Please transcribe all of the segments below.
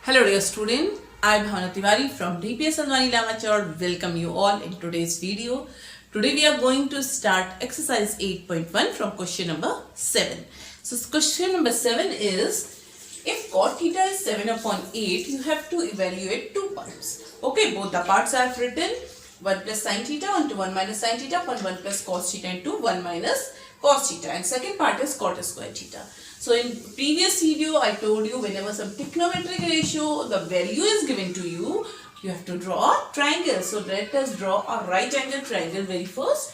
Hello dear student, I am Bhavana Tiwari from DPS Alwani Lamature. Welcome you all in today's video. Today we are going to start exercise 8.1 from question number 7. So question number 7 is, if cot theta is 7 upon 8, you have to evaluate two parts. Okay, both the parts I have written, 1 plus sin theta into 1 minus sin theta upon 1 plus cos theta into 1 minus cos theta, and second part is cot square theta. So in previous video I told you whenever some trigonometric ratio the value is given to you, you have to draw a triangle. So let us draw a right angle triangle very first,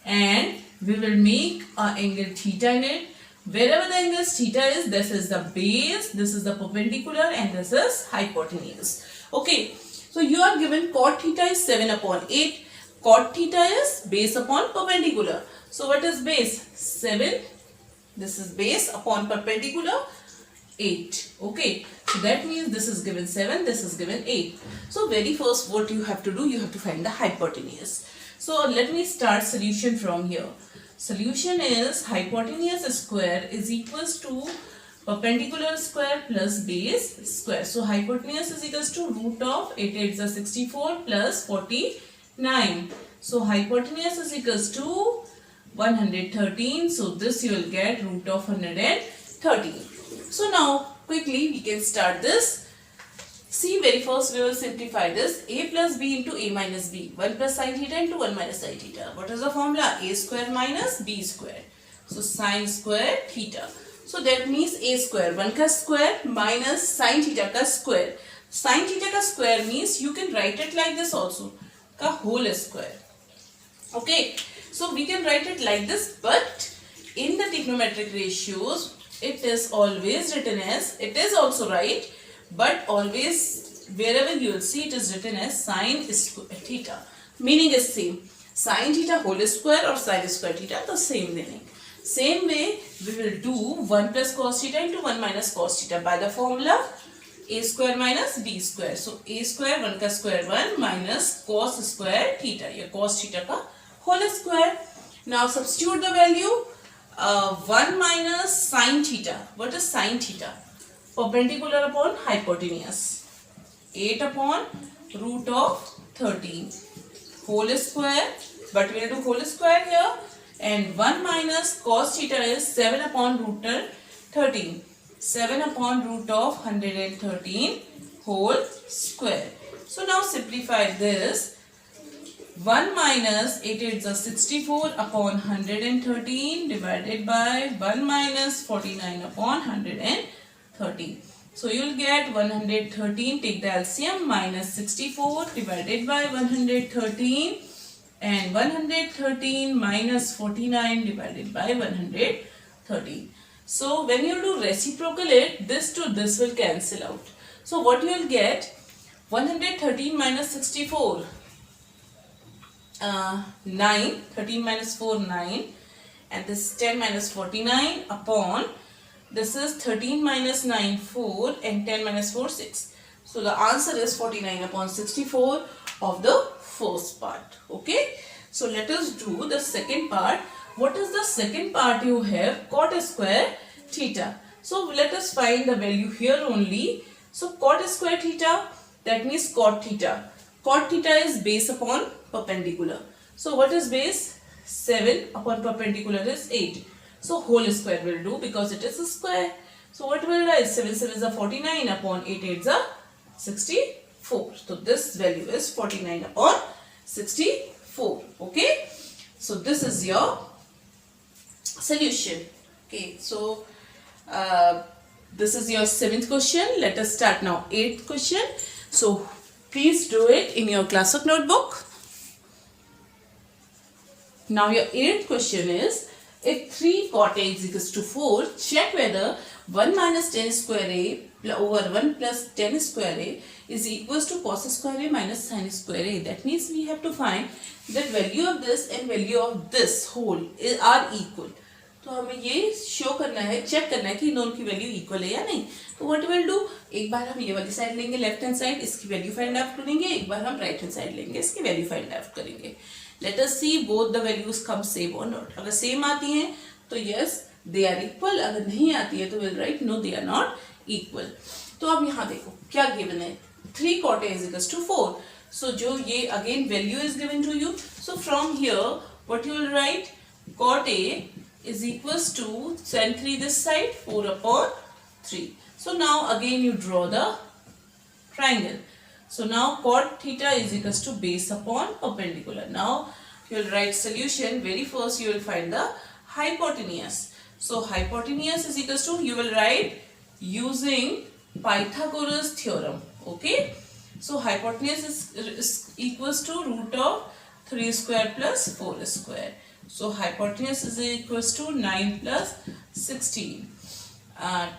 and we will make an angle theta in it. Wherever the angle theta is, this is the base, this is the perpendicular, and this is hypotenuse. Okay, so you are given cot theta is 7 upon 8. Cot theta is base upon perpendicular. So what is base? 7. This is base upon perpendicular 8. Okay, so that means this is given 7, this is given 8. So very first what you have to do, you have to find the hypotenuse. So let me start solution from here. Solution is hypotenuse square is equals to perpendicular square plus base square. So hypotenuse is equals to root of 8 8 is 64 plus 49. So hypotenuse is equals to 113. So this you will get root of 113. So now quickly we can start this. See, very first we will simplify this. A plus b into a minus b. 1 plus sin theta into 1 minus sin theta. What is the formula? A square minus b square. So sin square theta. So that means a square. 1 ka square minus sin theta ka square. Sin theta ka square means you can write it like this also. Ka whole square. Okay. So we can write it like this, but in the trigonometric ratios, it is always written as, it is also right, but always wherever you will see it is written as sin square theta. Meaning is same. Sin theta whole square or sin square theta, the same meaning. Same way, we will do 1 plus cos theta into 1 minus cos theta by the formula a square minus b square. So a square 1 ka square 1 minus cos square theta. Your cos theta ka whole square. Now substitute the value 1 minus sin theta. What is sin theta? Perpendicular upon hypotenuse. 8 upon root of 13 whole square, but we will do whole square here, and 1 minus cos theta is 7 upon root 13. 7 upon root of 113 whole square. So now simplify this. 1 minus 8 8 is 64 upon 113 divided by 1 minus 49 upon 113. So you will get 113, take the LCM, minus 64 divided by 113, and 113 minus 49 divided by 113. So when you do reciprocate, this to this will cancel out. So what you will get? 113 minus 64. 9, 13 minus 4, 9, and this 10 minus 49 upon, this is 13 minus 9, 4, and 10 minus 4, 6. So the answer is 49 upon 64 of the first part. Okay. So let us do the second part. What is the second part you have? Cot square theta. So let us find the value here only. So cot square theta, that means cot theta. Cot theta is base upon perpendicular. So what is base? 7 upon perpendicular is 8. So whole square will do because it is a square. So what will write? 7 7 is a 49 upon 8 8 is a 64. So this value is 49 upon 64. Okay. So this is your solution. Okay. So this is your 7th question. Let us start now 8th question. So please do it in your classwork notebook. Now your 8th question is, if 3 cot a is equals to 4, check whether 1 minus 10 square a over 1 plus 10 square a is equals to cos square a minus sin square a. That means we have to find that value of this and value of this whole are equal. तो हमें ये show करना है, check करना है कि दोनों की वैल्यू इक्वल है या नहीं. तो व्हाट विल डू, एक बार हम ये वाली साइड लेंगे लेफ्ट हैंड साइड, इसकी वैल्यू फाइंड आउट करेंगे, एक बार हम राइट हैंड साइड लेंगे, इसकी वैल्यू फाइंड आउट करेंगे. Let us see both the values come same or not. अगर सेम आती हैं तो यस दे आर इक्वल, अगर नहीं आती है तो will write no they are not equal. तो अब यहाँ देखो क्या गिवन है, 3 cot A is equals to 4. So जो ये again value is given to you. So from here what you will write, cot A is equals to send 3 this side, 4 upon 3. So now again you draw the triangle. So now cot theta is equals to base upon perpendicular. Now you will write solution. Very first you will find the hypotenuse. So hypotenuse is equals to, you will write using Pythagoras theorem. Okay. So hypotenuse is equals to root of 3 square plus 4 square. So hypotenuse is equals to 9 plus 16.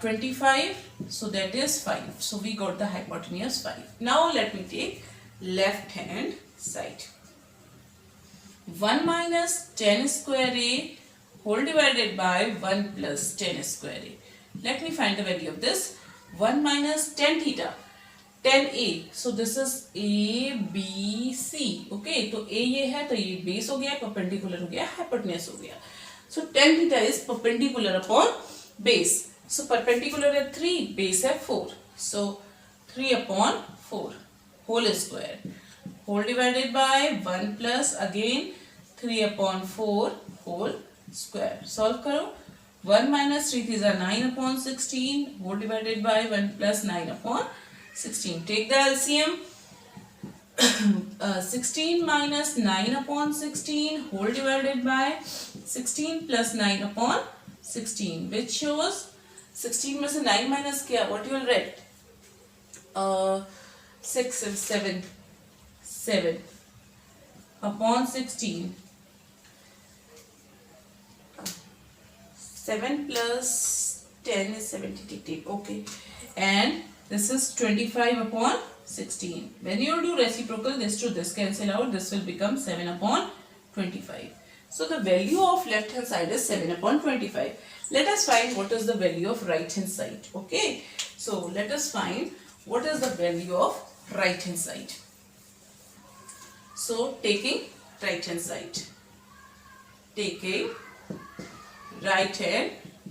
25. So that is 5. So we got the hypotenuse 5. Now let me take left hand side. 1 minus 10 square A whole divided by 1 plus 10 square A. Let me find the value of this. 1 minus 10 theta, 10A. So this is A, B, C. Okay, तो A ये है तो ये base हो गया, perpendicular हो गया, hypotenuse हो गया. So 10 theta is perpendicular upon base. So perpendicular है 3, base है 4. So 3 upon 4 whole square. Whole divided by 1 plus again 3 upon 4 whole square. Solve करो. 1 minus 3 is 9 upon 16 whole divided by 1 plus 9 upon 16. Take the LCM. 16 minus 9 upon 16 whole divided by 16 plus 9 upon 16, which shows 16 में से 9 minus क्या? What you will write? 6 and 7 upon 16. 7 plus 10 is 70. Okay, and this is 25 upon 16. When you do reciprocal, this to this cancel out. This will become 7 upon 25. So the value of left hand side is 7 upon 25. Let us find what is the value of right hand side. Okay, so let us find what is the value of right hand side. So taking right hand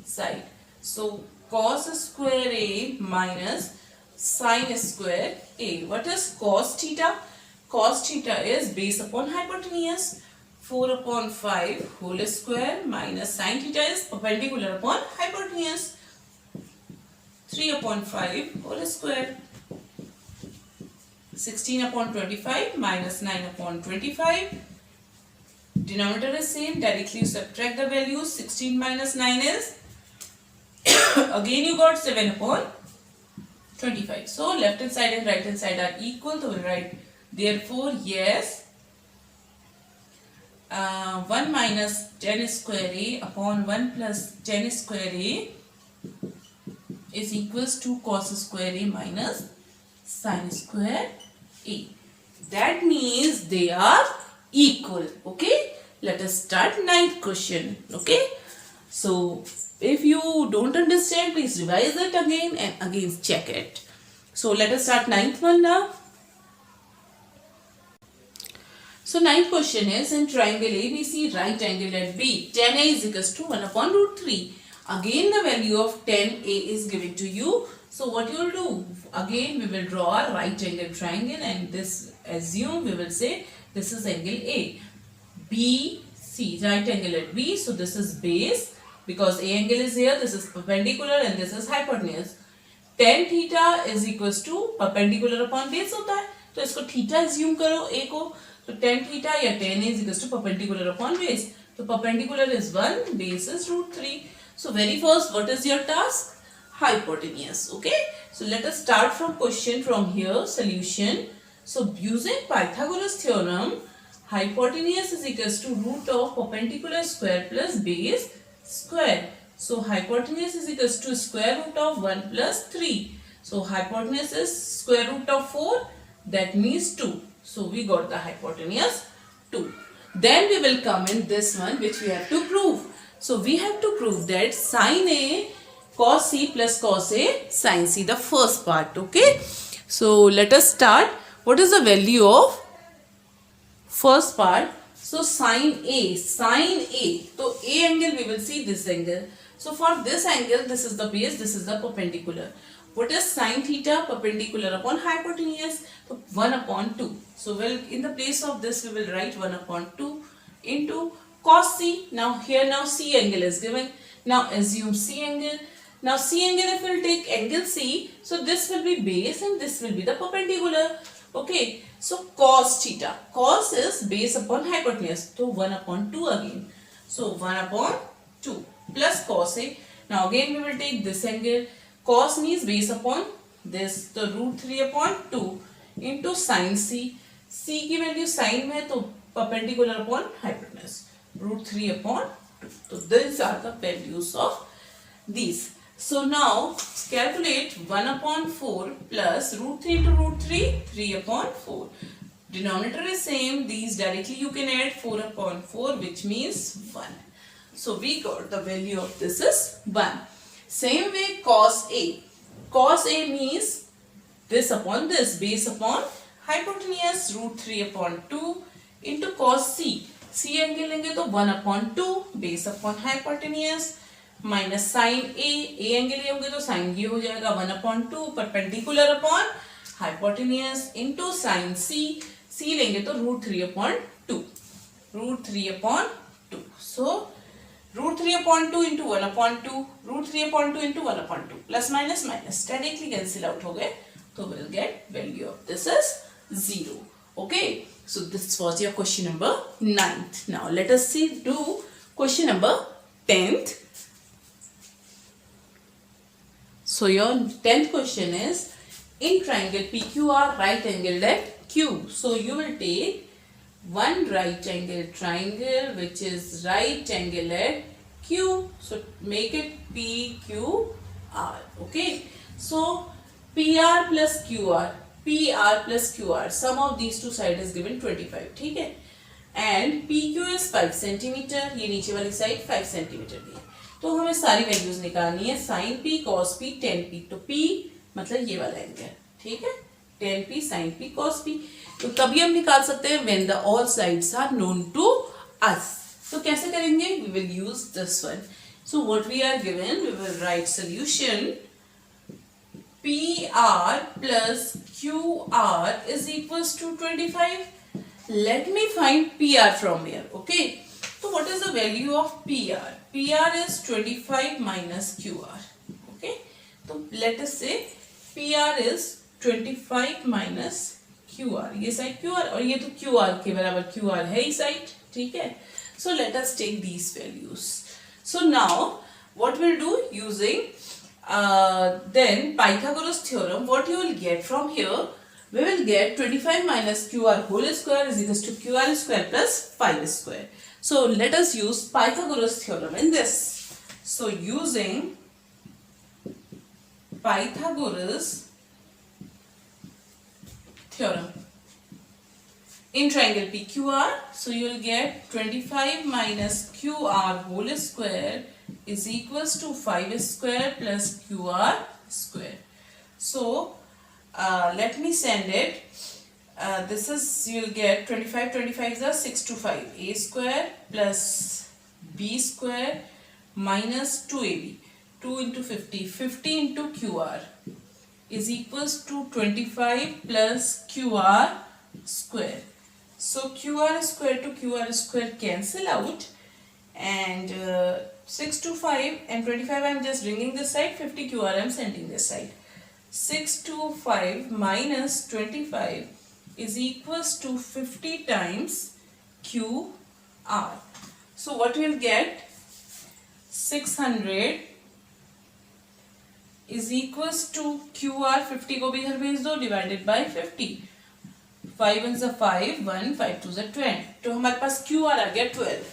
side. So cos square A minus sin square A. What is cos theta? Cos theta is base upon hypotenuse. 4 upon 5 whole square minus sin theta is perpendicular upon hypotenuse. 3 upon 5 whole square. 16 upon 25 minus 9 upon 25. Denominator is same. Directly subtract the values. 16 minus 9 is again you got 7 upon 25. So left hand side and right hand side are equal. So we'll write therefore yes, 1 minus 10 square A upon 1 plus 10 square A is equals to cos square A minus sin square A. That means they are equal. Okay, let us start ninth question. Okay, so if you don't understand, please revise it again and again check it. So let us start ninth one now. So ninth question is, in triangle ABC, right angle at B, tan A is equals to 1 upon root 3. Again the value of tan A is given to you. So what you will do? Again we will draw a right angle triangle and this assume we will say this is angle A. BC, right angle at B. So this is base because A angle is here. This is perpendicular and this is hypotenuse. Tan theta is equals to perpendicular upon base होता है. तो इसको theta assume करो A को. So tan theta या tan A is equals to perpendicular upon base. So perpendicular is 1, base is root 3. So very first, what is your task? Hypotenuse. Okay. So let us start from question from here. Solution. So using Pythagoras theorem, hypotenuse is equals to root of perpendicular square plus base square. So hypotenuse is equals to square root of 1 plus 3. So hypotenuse is square root of 4. That means 2. So we got the hypotenuse 2. Then we will come in this one which we have to prove. So we have to prove that sin A cos C plus cos A sin C, the first part. Okay. So let us start. What is the value of first part? So sin A. So A angle we will see this angle. So for this angle, this is the base, this is the perpendicular. What is sine theta? Perpendicular upon hypotenuse. So 1 upon 2. So in the place of this we will write 1 upon 2 into cos C. Now here now C angle is given. Now assume C angle. Now C angle, if we'll take angle C, so this will be base and this will be the perpendicular. Okay, so cos theta. Cos is base upon hypotenuse. So 1 upon 2 again. So 1 upon 2 plus cos A. Now again we will take this angle. Cos means base upon this, so root 3 upon 2 into sin C. C की value sin में है तो perpendicular upon hypotenuse, root 3 upon 2. So these are the values of these. So now calculate 1 upon 4 plus root 3 into root 3, 3 upon 4. Denominator is same. These directly you can add 4 upon 4, which means 1. So we got the value of this is 1. Same way cos A. Cos A means this upon this, base upon hypotenuse, root 3 upon 2 into cos C. C angle लेंगे तो 1 upon 2 base upon hypotenuse minus sin A. A angle ले होंगे तो sin ये हो जाएगा 1 upon 2 perpendicular upon hypotenuse into sin C. C लेंगे तो root 3 upon 2. Root 3 upon 2. So root 3 upon 2 into 1 upon 2, root 3 upon 2 into 1 upon 2, plus minus minus directly cancel out हो गए, तो we'll get value of this is 0. Okay, so this was your question number 9th. Now let us do question number 10th. So your 10th question is, in triangle PQR, right angled at Q. So you will take one right angle triangle which is right angle at Q. So make it PQR. Okay. So PR plus QR. PR plus QR. Sum of these two sides is given 25. ठीक है. And PQ is 5 centimeter. ये नीचे वाली side 5 centimeter दी है. तो हमें सारी values निकालनी है. sin P, cos P, tan P. तो P मतलब ये वाला एंगल. ठीक है. tan P, sin P, cos P. तो तभी हम निकाल सकते हैं when the all sides are known to us. तो कैसे करेंगे? We will use this one. So what we are given, we will write solution PR plus QR is equals to 25. Let me find PR from here. Okay. So what is the value of PR? PR is 25 minus QR. Okay. So let us say PR is 25 minus QR. ये side QR और ये तो QR के बराबर QR है ही side. ठीक है. So let us take these values. So now what we'll do using then Pythagoras theorem, what you will get from here, we will get 25 minus QR whole square is equals to QR square plus 5 square. So let us use Pythagoras theorem in this. So using Pythagoras theorem in triangle PQR, so you will get 25 minus QR whole square is equals to 5 square plus QR square. So let me send it. This is, you will get 25 is a 6 to 5, a square plus b square minus 2ab, 2 into 50, 50 into QR is equals to 25 plus QR square. So QR square to QR square cancel out, and 6 to 5 and 25 I am just bringing this side, 50 QR I am sending this side. 6 to 5 minus 25 is equals to 50 times QR. So what we will get? 600 is equals to QR, 50 को भी इधर भेज दो, divided by 50. 5 1 is 5, 1, 5 2 is 20. तो हमारे पास QR आ गया 12.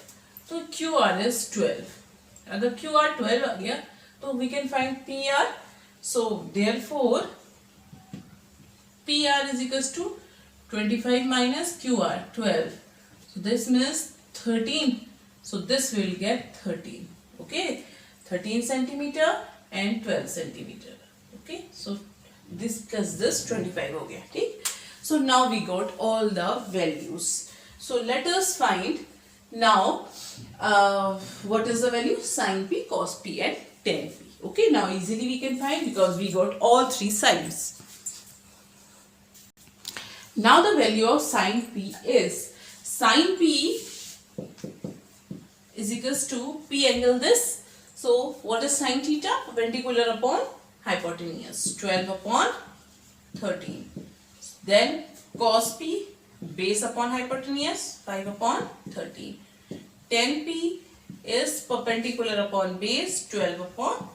तो QR is 12. अगर QR 12 आ गया तो we can find PR. So therefore PR is equals to 25 minus QR 12. So this means 13. So this will get 13. Okay, 13 centimeter and 12 centimeter. Okay, so this plus this 25 हो गया. ठीक. So now we got all the values. So let us find now what is the value? Sin P, cos P and tan P. Okay, now easily we can find because we got all three sides. Now the value of sine p is, sine p is equals to p angle this. So what is sine theta? Perpendicular upon hypotenuse, 12 upon 13. Then cos p, base upon hypotenuse, 5 upon 13. Tan p is perpendicular upon base, 12 upon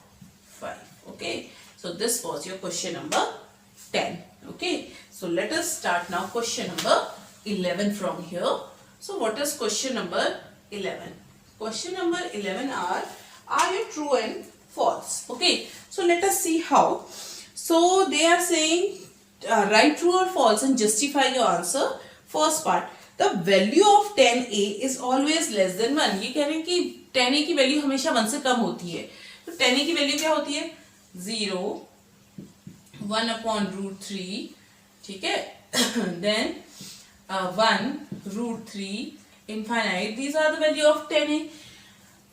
5. Okay, so this was your question number 10. Okay, so let us start now question number 11 from here. So what is question number 11? Question number 11 are you true and false? Okay, so let us see how. So they are saying write true or false and justify your answer. First part, the value of tan a is always less than 1. ये कह रहे हैं कि tan a की value हमेशा 1 से कम होती है. तो tan a की वैल्यू क्या होती है? 0, 1 upon root 3, ठीक है, then 1 root 3 infinite. These are the value of tan a.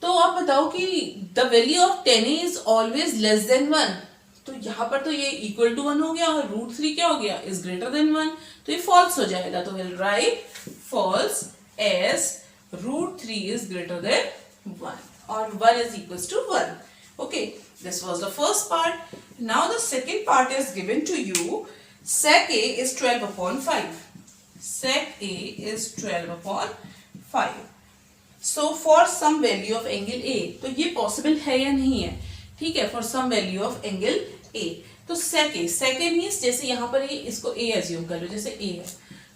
तो आप बताओ कि the value of tan a is always less than 1. तो यहाँ पर तो ये इक्वल टू 1 हो गया और रूट 3 क्या हो गया? Is greater than 1. तो ये फॉल्स हो जाएगा. तो will write false as root 3 is greater than 1 और 1 is equals to 1. Okay, this was the first part. Now the second part is given to you. Sec a is 12 upon 5. Sec a is 12 upon 5. So for some value of angle A, तो ये possible है या नहीं है? ठीक है, for some value of angle A. तो sec A, second means जैसे यहाँ पर ये इसको A assume कर लो, जैसे A है,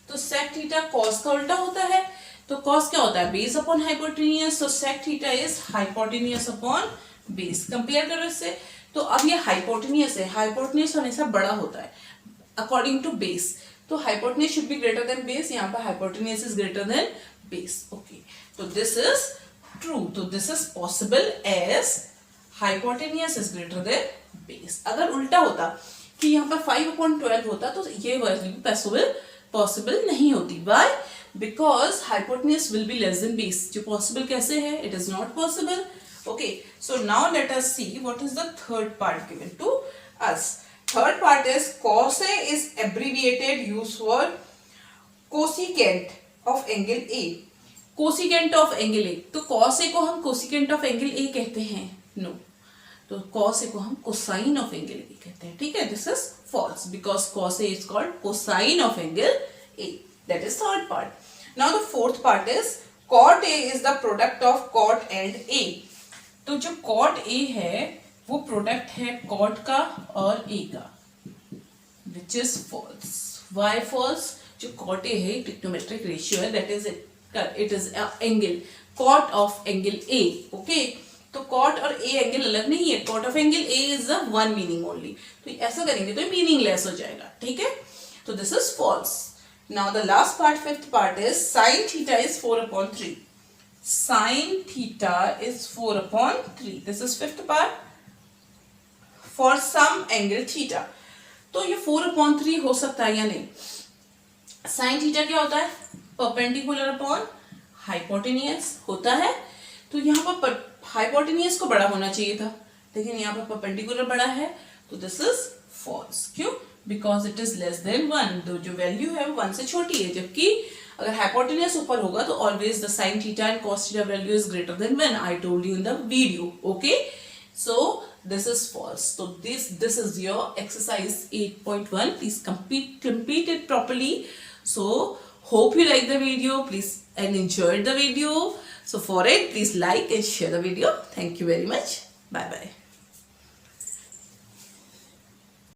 तो sec थीटा cos का उल्टा होता है. तो cos क्या होता है? Base upon hypotenuse. तो sec theta is hypotenuse upon base. Compare करो इससे. तो अब ये हाइपोटेन्यूज है, हाइपोटेन्यूज हमेशा बड़ा होता है अकॉर्डिंग टू बेस. तो hypotenuse should be greater than base. यहाँ पर hypotenuse is greater than base. Okay, तो दिस इज ट्रू. तो this is possible as hypotenuse is greater than base. अगर उल्टा होता कि यहाँ पर 5/12 होता तो ये वैल्यू पॉसिबल नहीं होती. Why? Because hypotenuse will be less than base. जो पॉसिबल कैसे है? It is not possible. Okay, so now let us see what is the third part given to us. Third part is cos A is abbreviated used for cosecant of angle A. Cosecant of angle A. तो cos A को हम cosecant of angle A कहते हैं? No. तो cos A को हम cosine of angle A कहते हैं. ठीक है? This is false because cos A is called cosine of angle A. That is third part. Now the fourth part is cot A is the product of cot and A. तो जो cot A है वो product है cot का और A का, which is false. Why false? जो cot A है ट्रिग्नोमेट्रिक रेशियो है, that is it is angle cot of angle A. Okay, तो cot और A एंगल अलग नहीं है. cot of angle A is a one meaning only. तो ऐसा करेंगे तो मीनिंगलेस हो जाएगा. ठीक है, तो this is false. Now the last part, fifth part is sin theta is 4/3. Sin theta is 4/3. This is fifth part. For some angle theta. तो ये 4/3 हो सकता है या नहीं? Sin theta क्या होता है? Perpendicular upon hypotenuse होता है. तो यहाँ पर hypotenuse को बड़ा होना चाहिए था, लेकिन यहाँ पर perpendicular बड़ा है. तो this is false. क्यों? Because it is less than 1. तो जो वैल्यू है वो 1 से छोटी है, जबकि अगर हाइपोटेन्यूज ऊपर होगा तो always the sine theta and cos theta value is greater than 1. I told you in the video. Okay, so this is false. So this is your exercise 8.1. Please complete it properly. So hope you like the video, please, and enjoyed the video. So for it, please like and share the video. Thank you very much. Bye bye.